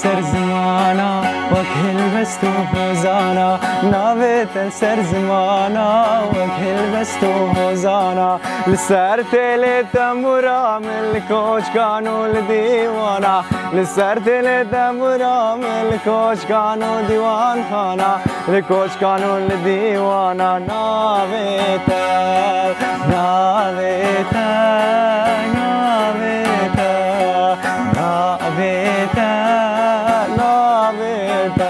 سر زمانا وكل بستو هوزانا ناويت سر زمانا وكل بستو هوزانا لسر تلي تمورا من الكوش كانوا لديوانا لسر تلي تمورا من الكوش كانوا ديوان خانا الكوش كانوا لديوانا ناويت ناويت ناويت ناويت ناويت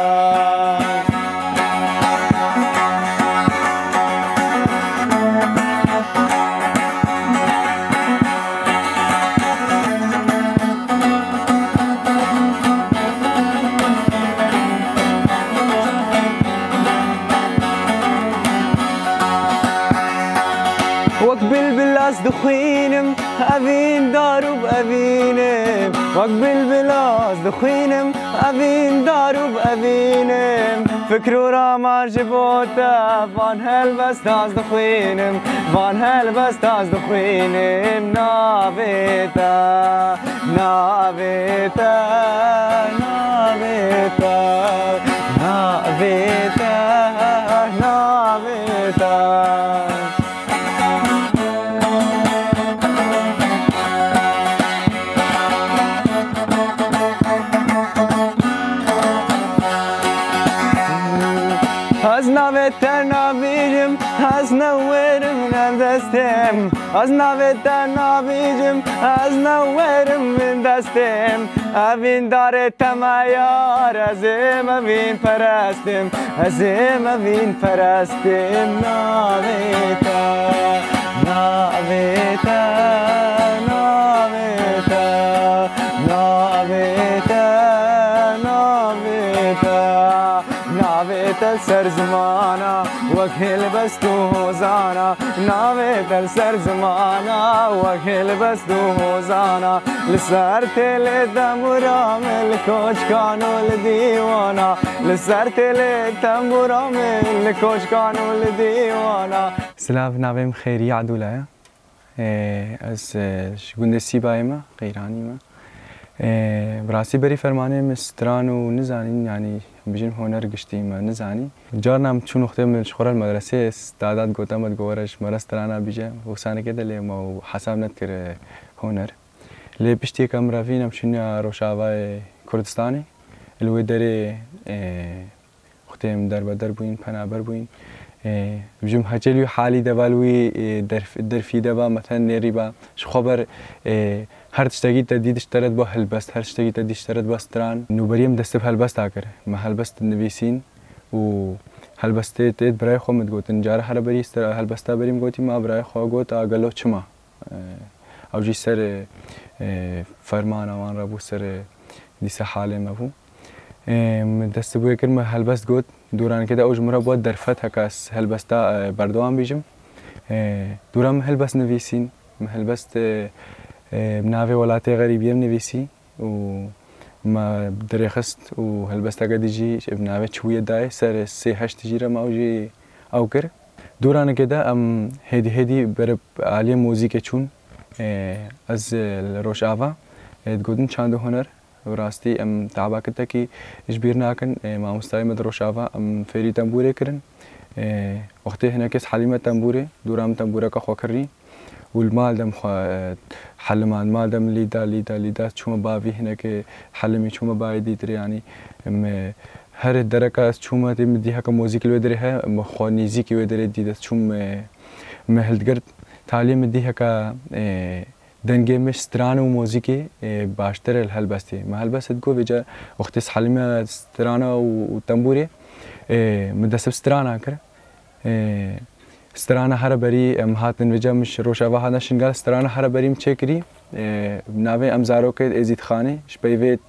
وقبل باللاس دخينم أبين دارو بأبينم وقبل باللاس دخينم أبين دارو بأبينم فكرو راما جبوتا فان هالبس تاز دخينم فان هالبس تاز دخينم نابيتا نابيتا نابيتا نابيتا نابيتا از نویتر نبیجم از نویرم من دستم از نویتر نبیجم از نویرم من دستم اوین داره تمایار ازم اوین پرستم ازم اوین پرستم نویتا نویتا نویتا نویتا نویتا ناويت السر زمانا وكل بستو هوزانا ناويت السر زمانا وكل بستو هوزانا لسر تلي تمورا من الكوش كانوا لديوانا لسر تلي تمورا من الكوش كانوا لديوانا سلاف ناويم خيري عدولايا از شگونده سیبایما غیرانی ما براسي بري فرمانه مستران و نزانين يعني بيجين هنر قشتيما نزاني جارنا شنو وقت من شخورة المدرسة استعداد قوتامت قورش مرسترانا بيجا وسانه كده اللي ما حساب نذكر هنر اللي بيشتي كامرا فينا مشينا روشاوا كردستاني اللي دري وقتهم درب دربوين بنابر بوين بجم هجلي حالي دبالوي درفي دبا مثلا نريبا شو خبر هر تشتغي تديد اشترت با هلبست هر تشتغي تديد اشترت با ستران نوبريم دست بهلبست آكر ما هلبست نويسين و هلبست تيد براي خو متقوتن جار هر بري استر هلبستا بريم قوتي ما براي خو قوت آقلو چما او جي سر فرمان اوان رابو سر ديس حالي مفو دست بوي كر ما هلبست قوت دوران كده اوج مرا بود درفت هكاس هلبستا بردوان بيجم دورام هلبست نويسين هلبست بناوي ولاتي غريبيم نويسي و ما دريخست و هلبستا قديجي بناوي شوية داي سر سي هشت جيرا ماوجي اوكر دوران كده هيدي برب عالية موزيكا چون از روش آفا تقودن چاندو هنر وراستي تعبا كتا كي اجبير ناكن مع مستايمة روش آفا فيري تنبوري كرن وقتي هناكس حليمة تنبوري دورام تنبوري كخوا كري والمال دم حلمان مال دم ليدا شو ما بافي هناك حلمي شو ما بايدي تري يعني هر الدركة شو ما تمديها كموزيك الودرها مخونيزي كي ودري دي شو ما هالدقرت تعليم مديها ك دنجي مش ستران وموزيكي باشتر الهلبستي ما هلبست تقول بيجا وقتس حلمي سترانا وتنبوري مدسب سترانا كره سترانا هر بری هاتن وجا مش روشاوا هانا شنگال سترانا هر بریم چکری ناوی امزارو که ازید خانه شبیویت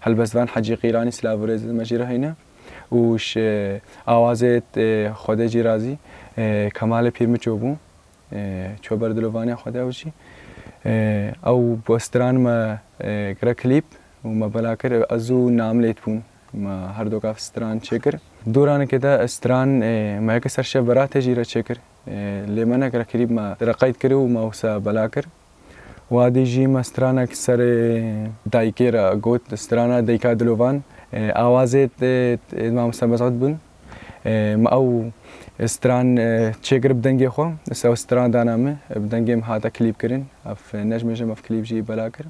هلبستوان حجی قیرانی سلاورز مجیره هینا وش آوازت خود جیرازی کمال پیرم چوبون چو بردلوانی خدا وشی او بستران ما کرا کلیپ و ما بلاکر ازو نام لیت بون ما هر دو کاف ستران چکر دوران كده استران ما يكسر شبرات جيرة شكر لمن أقرأ قريب ما رقيت كريو ما وسا بلاكر وادي جي مسترانا كسر دايكيرا قوت سترانا دايكا دلوفان آوازت ما مسعود بن ما أو استران تشيكر بدنجي خو سو استران دانامه بدنجي هذا كليب كرين في نجم جم في كليب جي بلاكر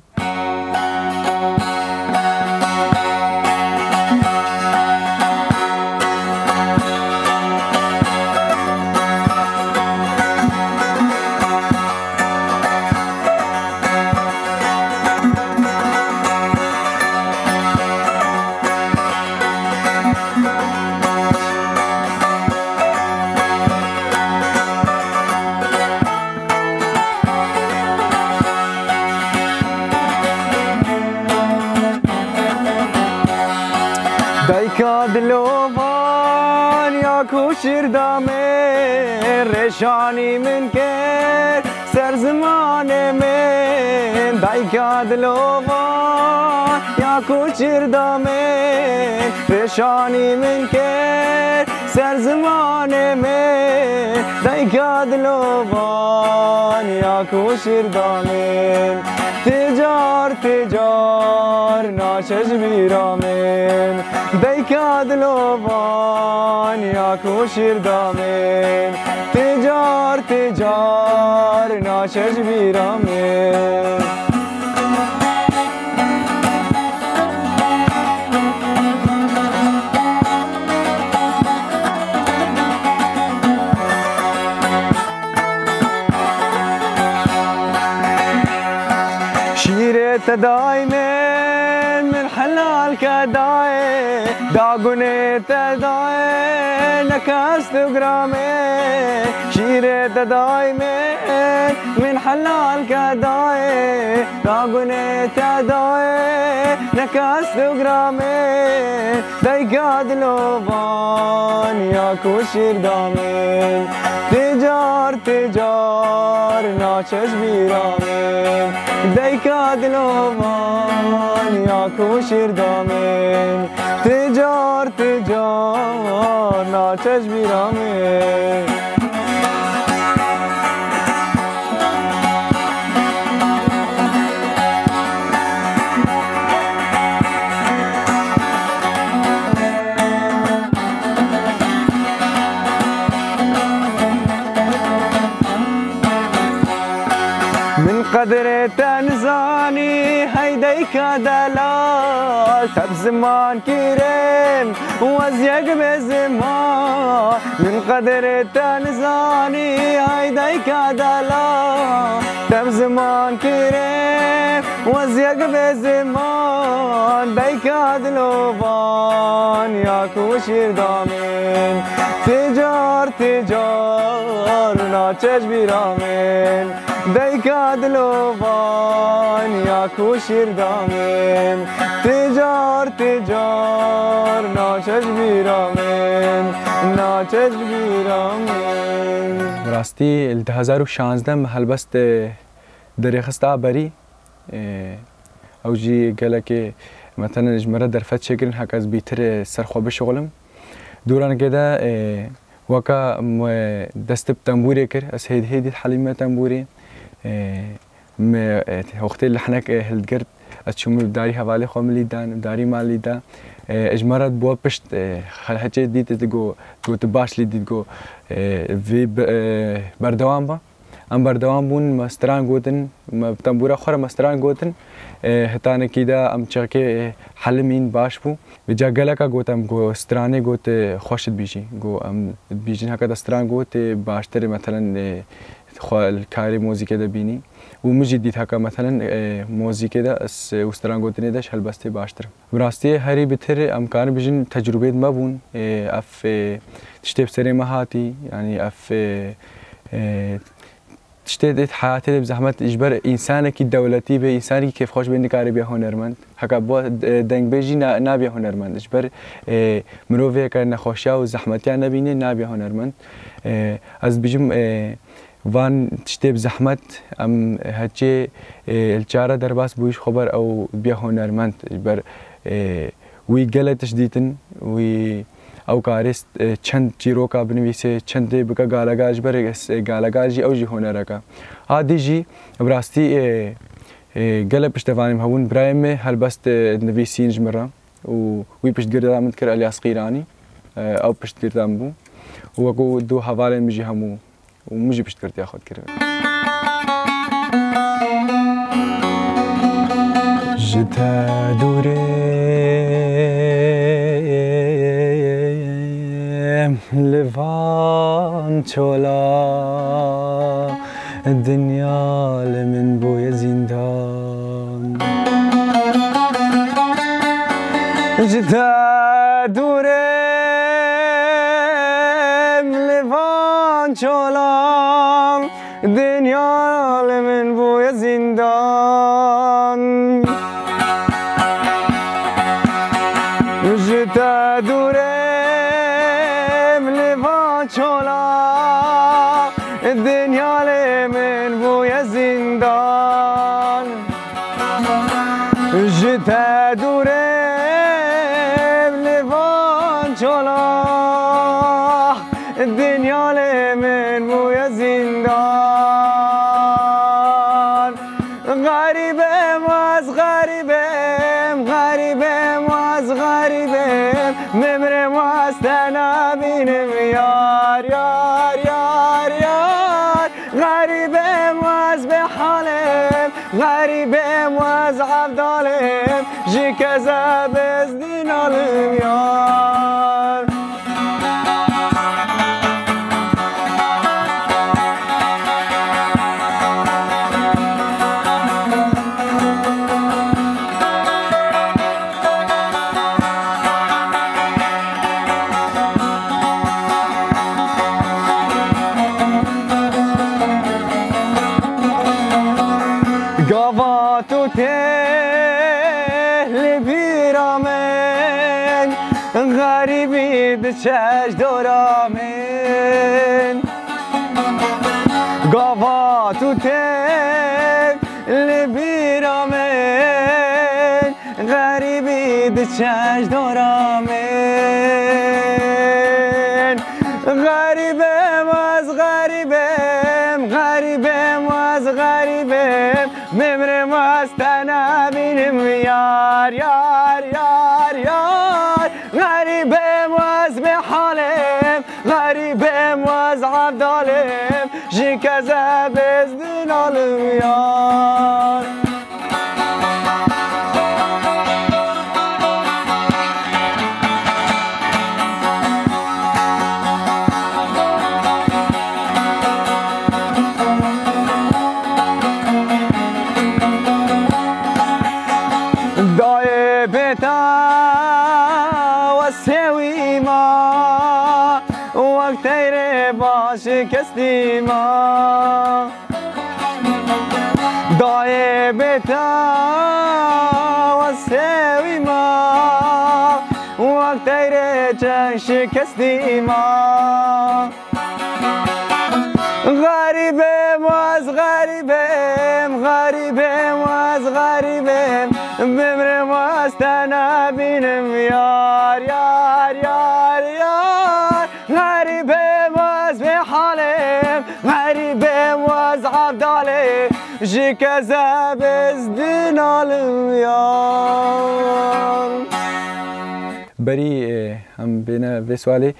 دايكا دلوفان يا كوشير دامين ريشاني من كير سر زمان من دايكا دلوفان يا كوشير دامين ريشاني من كير سر زمان من دايكا دلوفان يا كوشير دامين تجار تجار ناشج بیرامین دیکا دلوان یا کوشیر دامین تجار تجار ناشج بیرامین شيرة دايمين من حلال كداي داغوني تداي نكاست غرامي شيرة دايمين من حلال كداي داغوني تداي نكاست غرامي دايكا دلوفان يا كوشير دامين تجار تجار ناشج بیرامین دیکا دلوان یا کوشیر دامین تجار تجار ناشج بیرامین قدر تنزاني هيديك دلال تب زمان كريم وزيق بزمان من قدر تنزاني هيديك دلال تب زمان كريم وزيق بزمان ديك دلوفان يا كوشير دامين تجار تجار ناشج بیرامین دیکا دلوان یا کوشیر دامین تجار تجار ناشج بیرامین ناشج بیرامین راستی 2016 هلبست درخستا بری او جی گله که مثلا اجمره در فت شکرین هکاز بیتر سرخواب شغلم دوران كده وكا دست بتنبوري كر اس هيدي حليمه تنبوري وقت اللي حناك هلدقرت اتشوم بداري حوالي خملي دان بداري مالي دا اجمرت بو بشت حاجه دي تلقو تباش لي تلقو في بردوام با ام بردوام بون مستران گوتن تنبورا خور مستران گوتن هتانه كده ام چركه حلمين باش بو بجا گلكا گوتم گو سترانه گوت خوشت بيجي گو ام بيجين هكذا ستران گوت باشتر مثلا الكاري موزيكا ده بيني ومجديد هكا مثلا موزيكا ده اس وستران گوتني ده هلبستي باشتر براستي هري بتر امكان بيجين تجربه ما بون اف تشتي بسري مهاتي يعني اف تشتت حياتي بزحمت اجبر انسانك دولتي به انساني كيف خوش بين كاري به هنرمند هكا بو دنگ بيجي نابي هنرمند اجبر مروفي كان خوشا وزحمتي نبيني نابي هنرمند از بيجم وان تشتي بزحمت ام هجي الچاره درباس بوش خبر او بيه هنرمند اجبر وي گله تشديدن وي او كارست چند چیروکا بنویسه چند بکا گالگاج برگس گالگاجی او جی هنرکا آدی جی براستی قلب اشتفاني هون برايم هل بس نبي سينج مرة وي بش دير دام تكر الياس قيراني او بش دير دام بو وكو دو حوالين مجي همو ومجي بش تكر تاخذ كره جتا دوري لفان چولا الدنيا لمن بويا زندان جتا دورم لفان چولام الدنيا لمن بويا زندان جتا دورم لفان چولام الدنيا لمن بويا زندان جتا دورم لفان چولام الدنيا لمن بويا زندان غريبم واز غريبم غريبم واز غريبم ممرم واز تنابينم يار يار يار يار غريبم واز بحالم غريبم واز عبدالم جي كذا بزدين علم يار قافاتو تهل بیرامن غریبی دچش دورامن قافاتو تهل بیرامن غریبی دچش دورامن غریبم از غریبم غریبم از غریبم ممرم از تنابینم یار یار یار یار غریبم از بحالم غریبم از عبدالم جی کذا بزدین علم یار دای بتا و سوی ما وقت تیره باش کستی ما دای بتا و سوی ما وقت تیره چنگ شکستی ما غریبم از غریبم غریبم از غریبم بمرم از تنابینم یار یار یار یار غریبم از بحالم غریبم از عبدالم جی کذا بزدین علم یار بری هم بنا بسوالی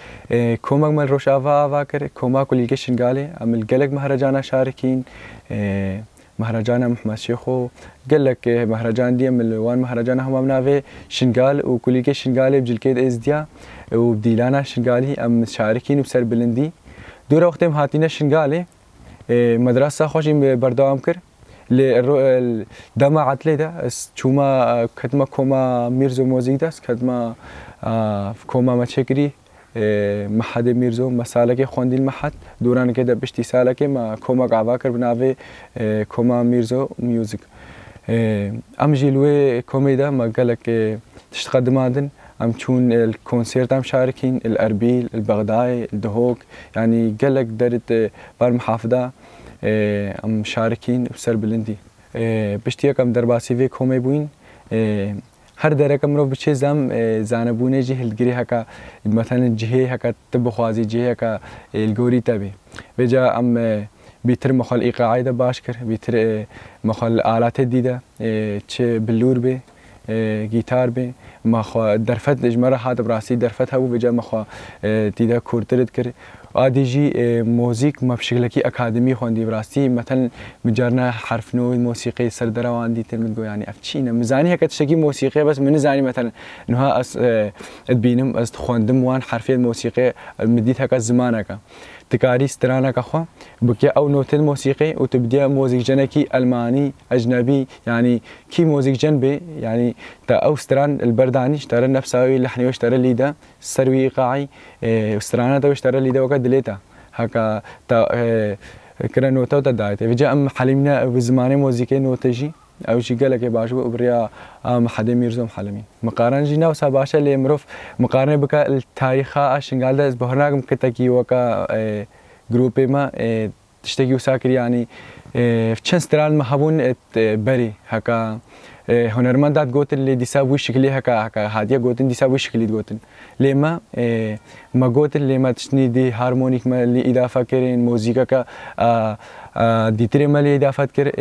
کومک مال روش آوا کرد کومک کلیگه شنگاله عمل گلک مهرجان شارکین مهرجان محمد شیخو گلک مهرجان دی عمل وان مهرجان هم مناوی شنگال و کلیگه شنگاله بجلکید ازدیا و بدیلانا شنگالی ام شارکین بسر بلندی دور وقتم هاتینا شنگاله مدرسه خوشیم بردوام کرد دما عتلي ده شوما كدما كوما ميرزو موزيك ده كدما كوما متشكري محد ميرزو مسالك خوندي المحد دوران كده بشتي سالك ما كوما قعواكر بناوي كوما ميرزو ميوزك ام جيلوي كوميدا ما قالك تشتقدم عندن ام تشون الكونسيرت ام شاركين الاربيل البغداي الدهوك يعني قالك درت بار محافظه ام شاركين بسر بلندي بشتي كم درباسي في كومي بوين هر درك مرو بچه زم زانبونه جه الگری هکا مثلا جه هکا تبخوازی جه هکا الگوری تبه وجا ام بيتر مخال إيقاعي ده باشكر بيتر مخال آلات جديدة تش بلور به جيتار به مخا درفت إجمرة هذا براسي درفت هو بجا مخا تيدا كورترد كر آديجي موزيك ما بشكل كي أكاديمي خواندي براسي مثلا مجرنا حرف نو موسيقى سردرا واندي تلمدو يعني أفتشينا مزاني هكا تشتكي موسيقى بس من زاني مثلا إنها تبينم أست خواندم وان حرفية موسيقى مديت هكا زمانك تكاري سترانا كخوا بكي أو نوتين موسيقي وتبدأ موزيك جنكي ألماني أجنبي يعني كي موزيك جنبي يعني تا أو ستران البرداني اشترى نفساوي لحني واشترى ليدا سروي إيقاعي سترانا تا واشترى ليدا وقت دليتا هكا تا كرا نوتا وتدايته فجاء أم حلمنا بزماني موزيكي نوتجي او شي قالك باشو بريا حدا ميرزوم حلمين مقارنه جينا وساباشا اللي مروف مقارنه بك التاريخ عشان قال ده بهرناكم كتاكي وكا جروبي ما تشتكي وساكر يعني في تشنسترال محبون بري هكا هنرمندات قوتن اللي ديساب وشكلي هكا هاديه قوتن ديساب وشكلي قوتن لما ما قوتن لما تشني دي هارمونيك ما اللي اضافه كرين موسيقى كا دي تري مالي إضافة كر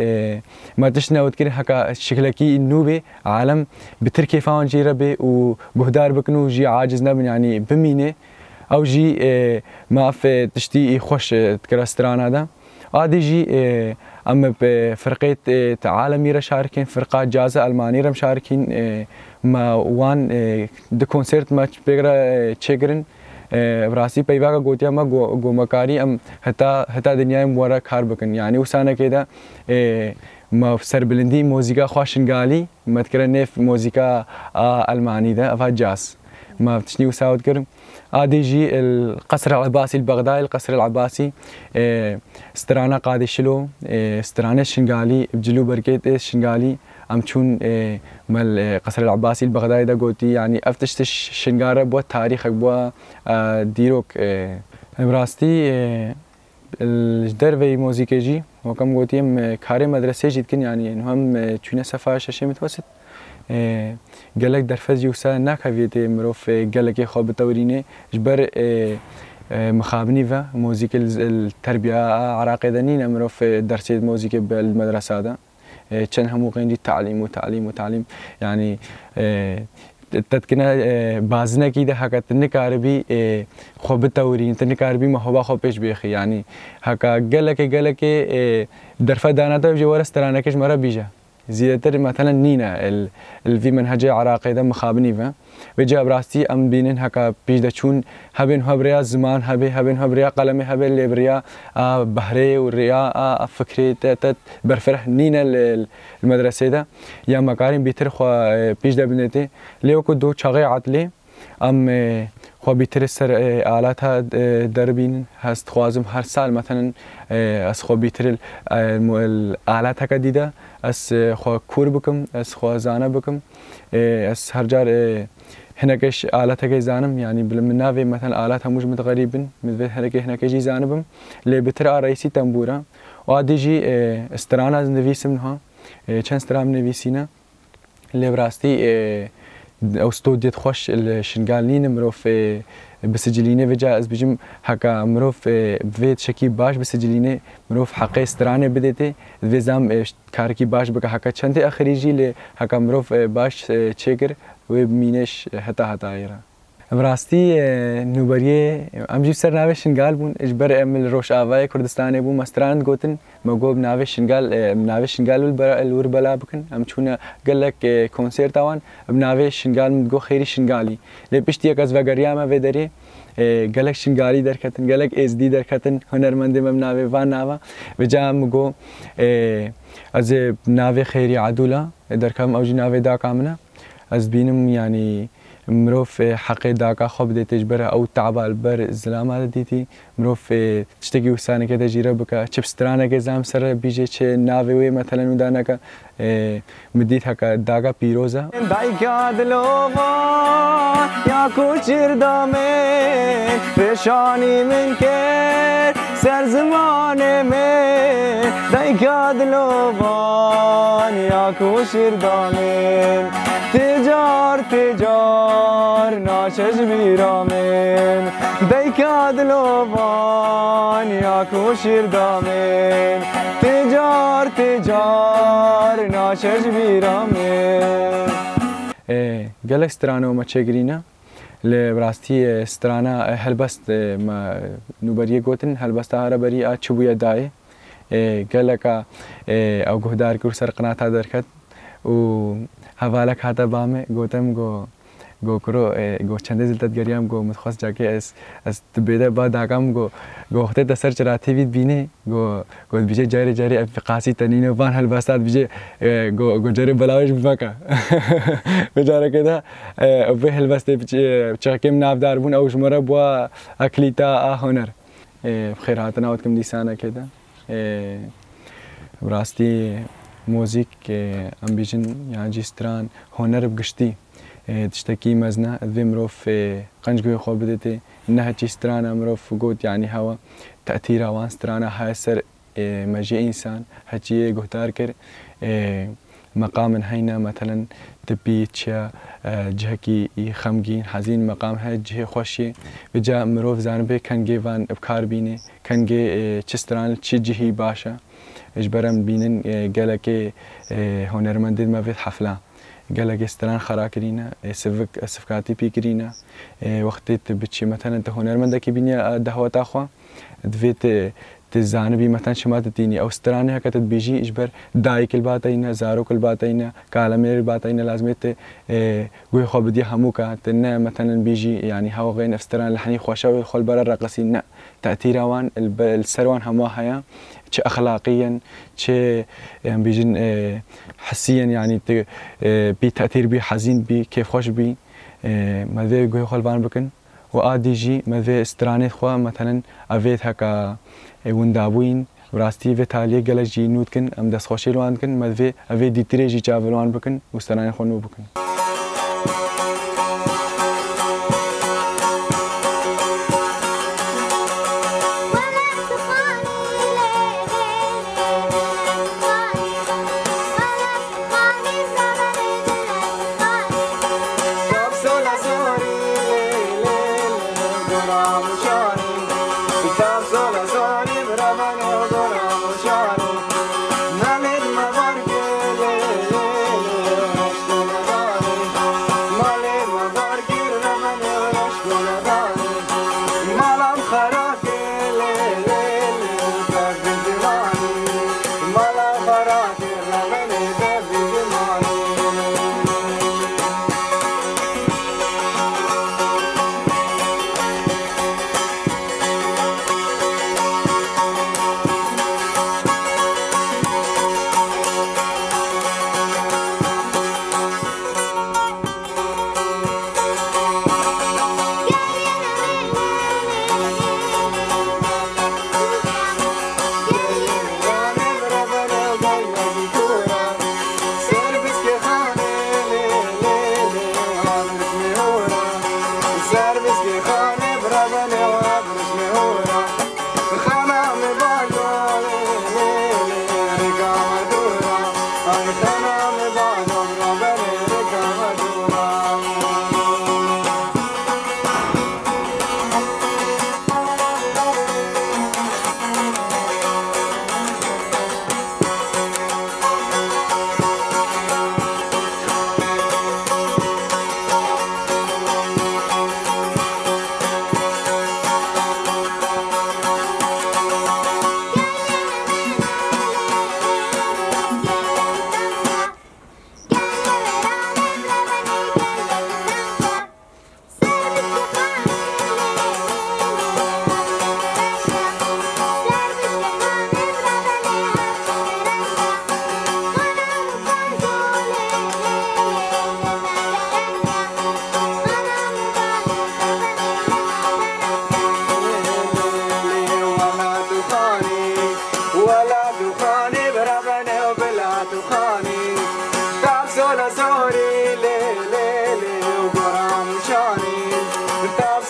ما تشنا وتكر هكا شكلكي النوبة عالم بتركي فاون جي ربي وبهدار بكنو جي عاجز نبن يعني بمينة أو جي ما في تشتي خوش تكر استران هذا عادي جي أما بفرقة عالمي رشاركين فرقات جازة ألمانية رمشاركين ما وان دو كونسرت ما بيقرا تشيكرن براسي بيباكا قوتيا ما قو مكاري ام حتى دنيا مورا كار بكن يعني وسانا كده ما سر بلندي موسيقى خواشنغالي ما تكرني في موسيقى الماني ده افا جاز ما بتشني وساود كرم عادي جي القصر العباسي البغدادي القصر العباسي استرانا قادي شلو استرانا الشنغالي بجلو بركيت الشنغالي ام تشون مال قصر العباسي البغدادي ده قوتي يعني افتش شنغاره بو تاريخك بو ديروك براستي الجدر في موسيقى جي وكم قوتي كاري مدرسه جدكن يعني هم تشونا صفا شاشه متوسط قالك درفز يوسا ناك هفيتي مروف قالك خوب توريني جبر مخابني في موسيقى التربيه عراقي دنين مروف درس موسيقى بالمدرسه هذا كان همو غيندي تعليم وتعليم وتعليم يعني تتكنا بازنا كده هكا تنكاربي خوب تورين تنكاربي ما هو خوب ايش بيخي يعني هكا قالك درفه داناتا بيجي ورا استرانكش مره بيجا زيادة مثلا نينا في منهج عراقي ده مخابني فا بيجا براستي ام بينن هكا بيج دچون هبن هبريا زمان هبن هبريا قلمي هبن لبريا بحري وريا فكري تت برفرح نينا المدرسه ده يا مكارم بيتر خو بيج ده بنتي ليو كو دو چاغي عدلي ام خو بيتر سر آلاتها دربين هست خوازم هر سال مثلا اس خو بيتر الآلات هكا ديدا اس خو كور بكم اس خو زانه بكم اس هر جار هناكش آلات هكا زانم يعني بالمنافي مثلا آلات هموش متغربين مثل هناك جي زانبم اللي بتر رئيسي تنبورا وعادي جي استرانا نفيس منها چند استرام نفيسينا اللي براستي او استوديت خوش الشنغالين مروف بسجلينه وجا از بجم هكا مروف فيت شكي باش بسجلينه مروف حقي استرانه بديته وزام كاركي باش بك هكا چنت اخريجي ل هكا مروف باش تشيكر وبمينش حتى ايرا براستي نوبريه امجي سر ناوي شنغال بون اجبر امل روش اواي كردستان بو مستراند گوتن مگوب ناوي شنغال الوربلا بكن ام چونه قالك كونسرت اوان بناوي شنغال مدگو خيري شنغالي لبشتي كاز وگريا ما ودري قالك شنغالي دركتن قالك اس دي دركتن هنرمند ممناوي واناوا وجا مگو از ناوي خيري عدولا دركم اوجي ناوي دا كامنا از بينم يعني مروف حقي داكا خوب دي تجبرها او تعبا البر الزلام هذا ديتي مروف تشتكي وسانه كده جيره بك تشبسترانا كزام سر بيجي تش ناوي مثلا ودانك مديت هكا داكا بيروزا دايكا دلوفا يا كوچر دامه پریشانی من کرد سر زمان من دیکاد لوبان یا کوشیر دامن تجار تجار ناشش بیرامن دیکاد لوبان یا کوشیر دامن تجار تجار ناشش بیرامن گلک سترانو مچگرینا لبراستی سترانا هلبست ما نوبریه گوتن هلبست هر بری آچوبیه دای گلکا او گهدار کور سر قناتا درکت و حوالک هاتا بامه گوتم گو کرو گو چنده زلتت گریم گو متخواست جاکه از تبیده بعد آقام گو وقتی دستر چراتی بید بینه گو بیچه جاری افقاسی تنینه وان هلبستات بیچه گو جاری بلاوش بفکه بجاره کده به هلبسته بیچه چاکم نافدار بون اوش مرا بوا اکلیتا هنر خیراتنا وقت کم دیسانه کده براستی موزیک ام بیچن یعنی جستران هنر بگشتی تشتكي مزنا ذي مروف قنجقوي خو بدتي انها تشترانا مروف قوت يعني هوا تأثيرها وان سترانا هاي سر مجيء انسان هجي قهتار كر مقام هينا مثلا تبي تشا جهكي خمجين حزين مقام هاي جهه خوشي بجا مروف زانبه كان جيفان ابكار بيني كان جي تشتران تشي جهي باشا اجبرم بينن قالك هنرمندد ما في حفله قالك استران خرا كرينا سفكاتي بي كرينا وقت بتشي مثلا انت هنرمندك بيني دهوات اخوا دفيت تزانبي مثلا شمات تيني او استرانها كتت بيجي اجبر دايك الباتينا زاروك الباتينا كالمير الباتينا لازمت قوي خو بدي هموكا تنا مثلا بيجي يعني هوا غين استران لحني خوشاوي خل برا الرقصين تاثير وان السروان هماها تش اخلاقيا تش بيجن حسيا يعني بي تاثير بي حزين بي كيف خوش بي ماذا قوي خل بان بكن وادي جي ماذا استرانيت خو مثلا افيت هكا وندابوين براستي في تالي قال جي نوتكن ام دس خوشي لوان كن ماذا افي دي تريجي جافلوان بكن واستراني خو نو بكن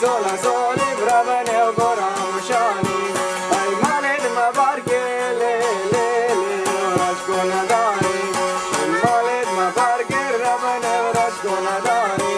Sola, sola, brava, neo, gora, shani. نداری